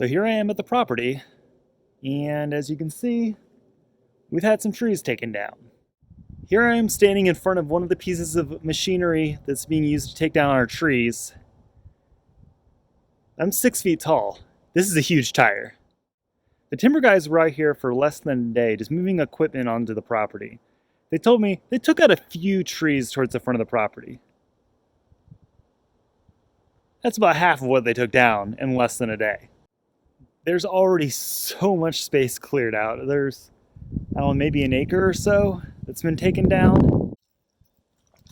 So here I am at the property, and as you can see, we've had some trees taken down. Here I am standing in front of one of the pieces of machinery that's being used to take down our trees. I'm 6 feet tall. This is a huge tire. The timber guys were out here for less than a day, just moving equipment onto the property. They told me they took out a few trees towards the front of the property. That's about half of what they took down in less than a day. There's already so much space cleared out. There's, I don't know, maybe an acre or so that's been taken down.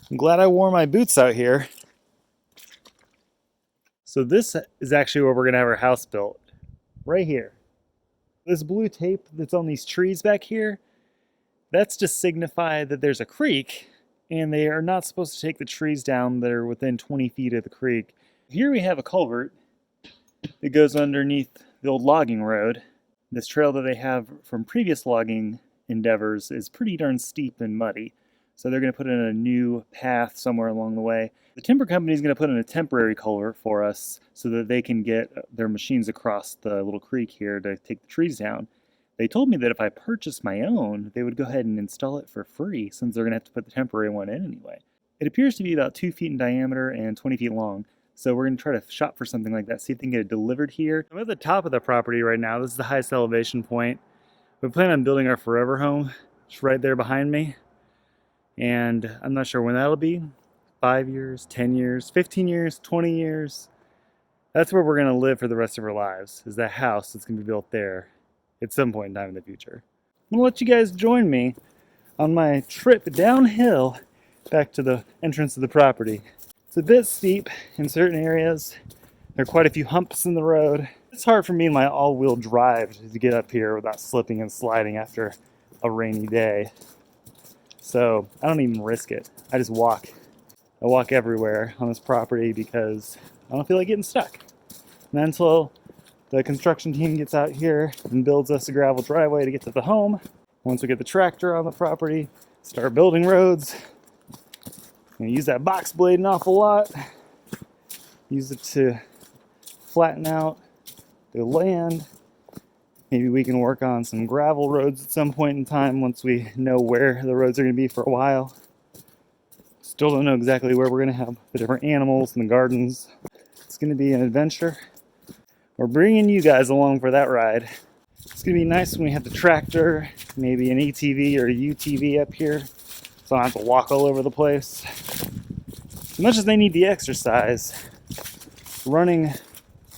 I'm glad I wore my boots out here. So this is actually where we're gonna have our house built, right here. This blue tape that's on these trees back here, that's to signify that there's a creek and they are not supposed to take the trees down that are within 20 feet of the creek. Here we have a culvert that goes underneath the old logging road. This trail that they have from previous logging endeavors is pretty darn steep and muddy. So they're going to put in a new path somewhere along the way. The timber company is going to put in a temporary culvert for us so that they can get their machines across the little creek here to take the trees down. They told me that if I purchased my own, they would go ahead and install it for free since they're going to have to put the temporary one in anyway. It appears to be about 2 feet in diameter and 20 feet long. So we're going to try to shop for something like that, see if they can get it delivered here. I'm at the top of the property right now. This is the highest elevation point. We plan on building our forever home. It's right there behind me. And I'm not sure when that'll be. 5 years, 10 years, 15 years, 20 years. That's where we're going to live for the rest of our lives, is that house that's going to be built there at some point in time in the future. I'm going to let you guys join me on my trip downhill back to the entrance of the property. It's a bit steep in certain areas. There are quite a few humps in the road. It's hard for me in my all-wheel drive to get up here without slipping and sliding after a rainy day. So I don't even risk it. I just walk. I walk everywhere on this property because I don't feel like getting stuck. And until the construction team gets out here and builds us a gravel driveway to get to the home, once we get the tractor on the property, start building roads, I'm going to use that box blade an awful lot. Use it to flatten out the land. Maybe we can work on some gravel roads at some point in time once we know where the roads are going to be for a while. Still don't know exactly where we're going to have the different animals and the gardens. It's going to be an adventure. We're bringing you guys along for that ride. It's going to be nice when we have the tractor, maybe an ATV or a UTV up here, so I don't have to walk all over the place. As much as they need the exercise, running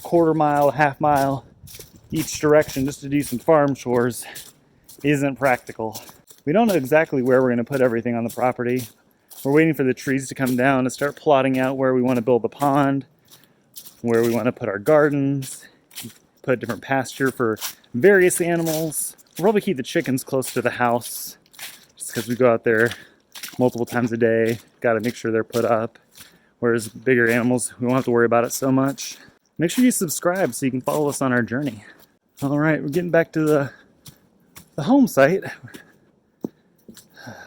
quarter mile, half mile each direction just to do some farm chores isn't practical. We don't know exactly where we're going to put everything on the property. We're waiting for the trees to come down to start plotting out where we want to build the pond, where we want to put our gardens, put different pasture for various animals. We'll probably keep the chickens close to the house just because we go out there multiple times a day. Got to make sure they're put up. Whereas bigger animals, we won't have to worry about it so much. Make sure you subscribe so you can follow us on our journey. All right, we're getting back to the home site.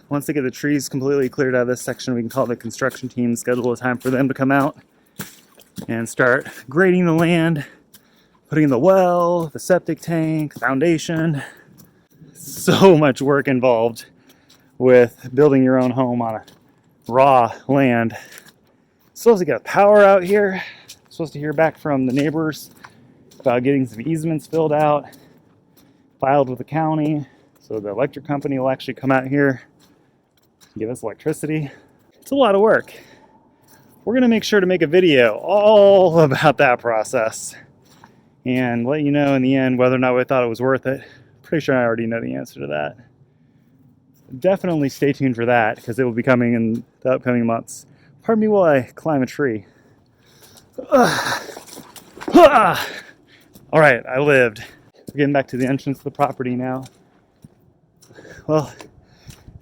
Once they get the trees completely cleared out of this section, we can call the construction team, schedule a time for them to come out and start grading the land, putting in the well, the septic tank, foundation. So much work involved with building your own home on a raw land. Supposed to get power out here. Supposed to hear back from the neighbors about getting some easements filled out, filed with the county, so the electric company will actually come out here and give us electricity. It's a lot of work. We're going to make sure to make a video all about that process and let you know in the end whether or not we thought it was worth it. Pretty sure I already know the answer to that. Definitely stay tuned for that because it will be coming in the upcoming months. Pardon me while I climb a tree. All right, I lived. We're getting back to the entrance of the property now. Well,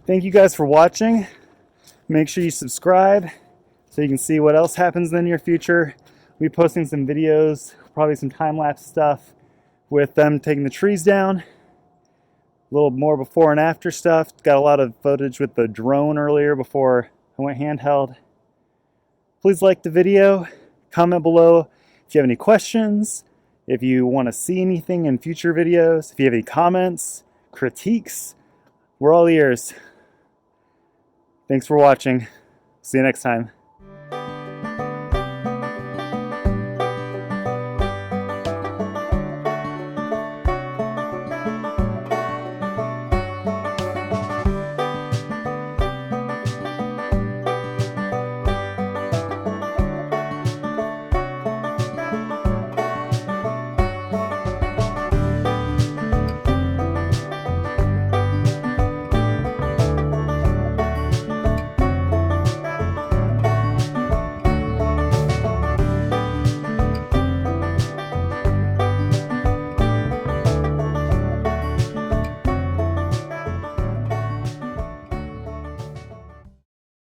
thank you guys for watching. Make sure you subscribe so you can see what else happens in the near future. We'll be posting some videos, probably some time-lapse stuff with them taking the trees down. A little more before and after stuff. Got a lot of footage with the drone earlier before I went handheld. Please like the video, comment below if you have any questions, If you want to see anything in future videos, if you have any comments, critiques, we're all ears. Thanks for watching. See you next time.